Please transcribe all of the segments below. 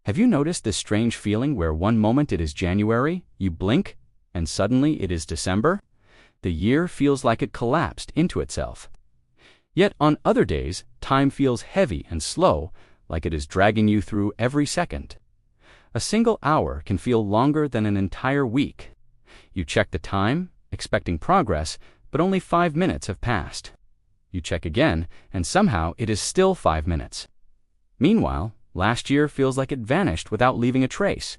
Have you noticed this strange feeling where one moment it is January, you blink, and suddenly it is December? The year feels like it collapsed into itself. Yet on other days, time feels heavy and slow, like it is dragging you through every second. A single hour can feel longer than an entire week. You check the time, expecting progress, but only 5 minutes have passed. You check again, and somehow it is still 5 minutes. Meanwhile, last year feels like it vanished without leaving a trace.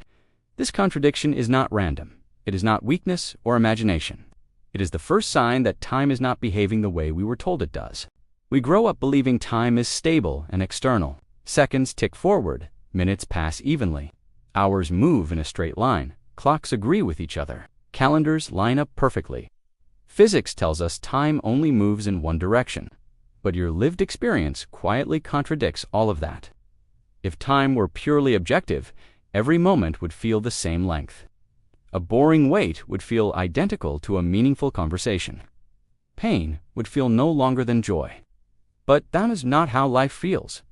This contradiction is not random. It is not weakness or imagination. It is the first sign that time is not behaving the way we were told it does. We grow up believing time is stable and external. Seconds tick forward, minutes pass evenly. Hours move in a straight line, clocks agree with each other, calendars line up perfectly. Physics tells us time only moves in one direction, but your lived experience quietly contradicts all of that. If time were purely objective, every moment would feel the same length. A boring wait would feel identical to a meaningful conversation. Pain would feel no longer than joy. But that is not how life feels.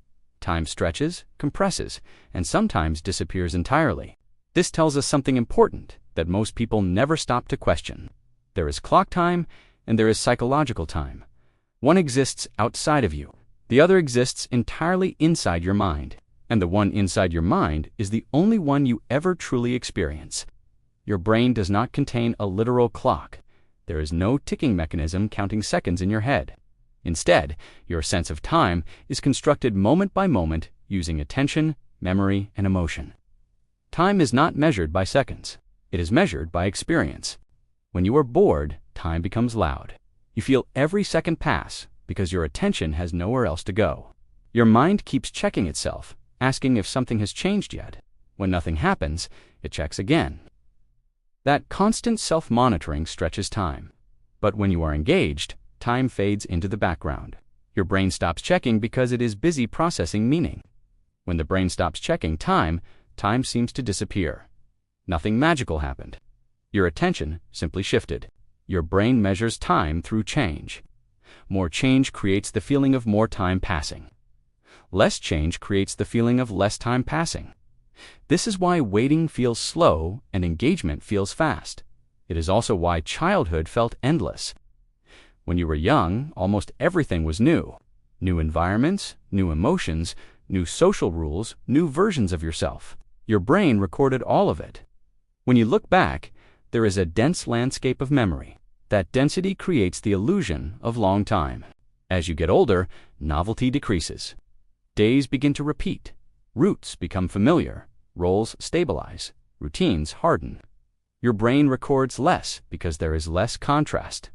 Time stretches, compresses, and sometimes disappears entirely. This tells us something important that most people never stop to question. There is clock time and there is psychological time. One exists outside of you. The other exists entirely inside your mind. And the one inside your mind is the only one you ever truly experience. Your brain does not contain a literal clock. There is no ticking mechanism counting seconds in your head. Instead, your sense of time is constructed moment by moment using attention, memory, and emotion. Time is not measured by seconds. It is measured by experience. When you are bored, time becomes loud. You feel every second pass because your attention has nowhere else to go. Your mind keeps checking itself, asking if something has changed yet. When nothing happens, it checks again. That constant self-monitoring stretches time. But when you are engaged, time fades into the background. Your brain stops checking because it is busy processing meaning. When the brain stops checking time, time seems to disappear. Nothing magical happened. Your attention simply shifted. Your brain measures time through change. More change creates the feeling of more time passing. Less change creates the feeling of less time passing. This is why waiting feels slow and engagement feels fast. It is also why childhood felt endless. When you were young, almost everything was new. New environments, new emotions, new social rules, new versions of yourself. Your brain recorded all of it. When you look back, there is a dense landscape of memory. That density creates the illusion of long time. As you get older, novelty decreases. Days begin to repeat. Routes become familiar. Roles stabilize. Routines harden. Your brain records less because there is less contrast.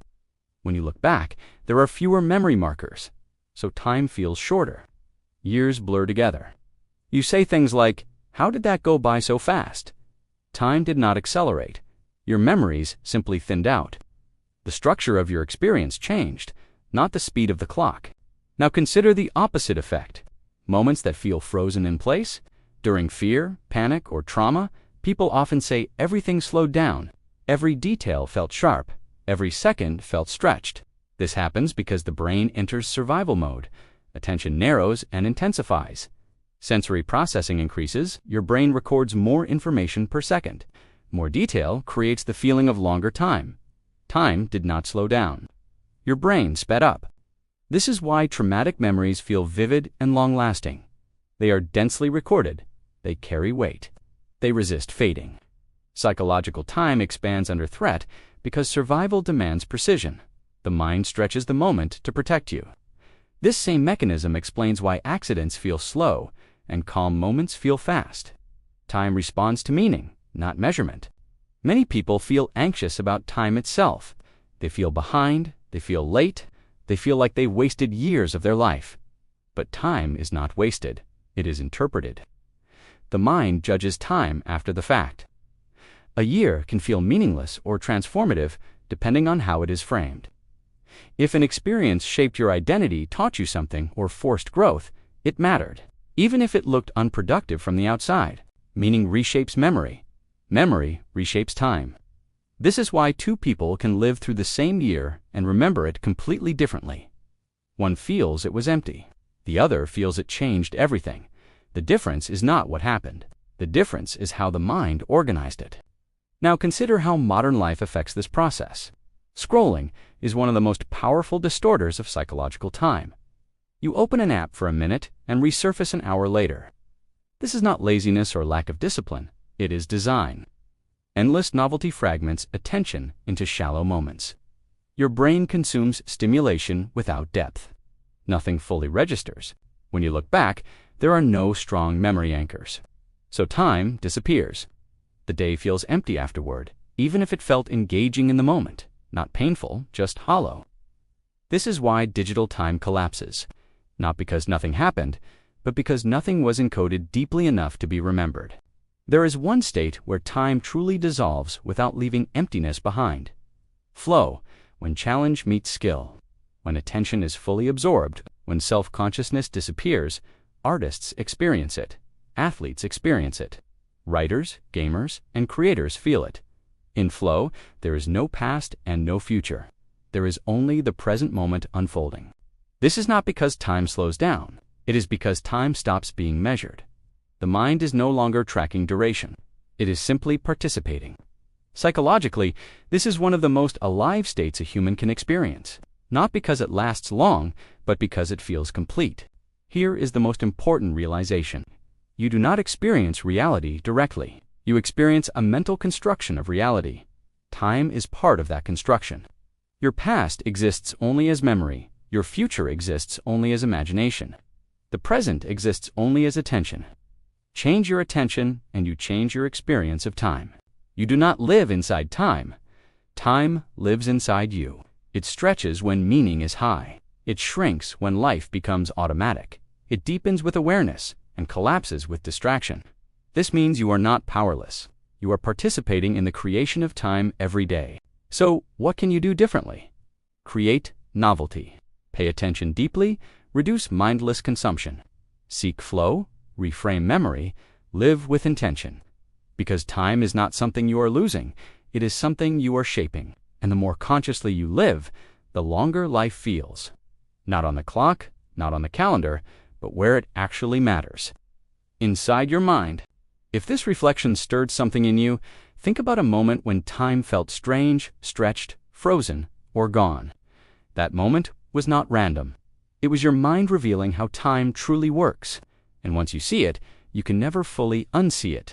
When you look back, there are fewer memory markers, so time feels shorter. Years blur together. You say things like, "How did that go by so fast?" Time did not accelerate. Your memories simply thinned out. The structure of your experience changed, not the speed of the clock. Now consider the opposite effect. Moments that feel frozen in place. During fear, panic, or trauma, people often say everything slowed down. Every detail felt sharp. Every second felt stretched. This happens because the brain enters survival mode. Attention narrows and intensifies. Sensory processing increases. Your brain records more information per second. More detail creates the feeling of longer time. Time did not slow down. Your brain sped up. This is why traumatic memories feel vivid and long-lasting. They are densely recorded. They carry weight. They resist fading. Psychological time expands under threat because survival demands precision. The mind stretches the moment to protect you. This same mechanism explains why accidents feel slow and calm moments feel fast. Time responds to meaning, not measurement. Many people feel anxious about time itself. They feel behind, they feel late, they feel like they wasted years of their life. But time is not wasted, it is interpreted. The mind judges time after the fact. A year can feel meaningless or transformative depending on how it is framed. If an experience shaped your identity, taught you something, or forced growth, it mattered, even if it looked unproductive from the outside. Meaning reshapes memory. Memory reshapes time. This is why two people can live through the same year and remember it completely differently. One feels it was empty. The other feels it changed everything. The difference is not what happened. The difference is how the mind organized it. Now consider how modern life affects this process. Scrolling is one of the most powerful distorters of psychological time. You open an app for a minute and resurface an hour later. This is not laziness or lack of discipline, it is design. Endless novelty fragments attention into shallow moments. Your brain consumes stimulation without depth. Nothing fully registers. When you look back, there are no strong memory anchors. So time disappears. The day feels empty afterward, even if it felt engaging in the moment, not painful, just hollow. This is why digital time collapses, not because nothing happened, but because nothing was encoded deeply enough to be remembered. There is one state where time truly dissolves without leaving emptiness behind. Flow, when challenge meets skill. When attention is fully absorbed, when self-consciousness disappears, artists experience it. Athletes experience it. Writers, gamers, and creators feel it. In flow, there is no past and no future. There is only the present moment unfolding. This is not because time slows down. It is because time stops being measured. The mind is no longer tracking duration. It is simply participating. Psychologically, this is one of the most alive states a human can experience, not because it lasts long, but because it feels complete. Here is the most important realization. You do not experience reality directly. You experience a mental construction of reality. Time is part of that construction. Your past exists only as memory. Your future exists only as imagination. The present exists only as attention. Change your attention, and you change your experience of time. You do not live inside time. Time lives inside you. It stretches when meaning is high. It shrinks when life becomes automatic. It deepens with awareness and collapses with distraction. This means you are not powerless. You are participating in the creation of time every day. So, what can you do differently? Create novelty. Pay attention deeply. Reduce mindless consumption. Seek flow. Reframe memory. Live with intention. Because time is not something you are losing, it is something you are shaping. And the more consciously you live, the longer life feels. Not on the clock, not on the calendar, but where it actually matters. Inside your mind. If this reflection stirred something in you, think about a moment when time felt strange, stretched, frozen, or gone. That moment was not random. It was your mind revealing how time truly works. And once you see it, you can never fully unsee it.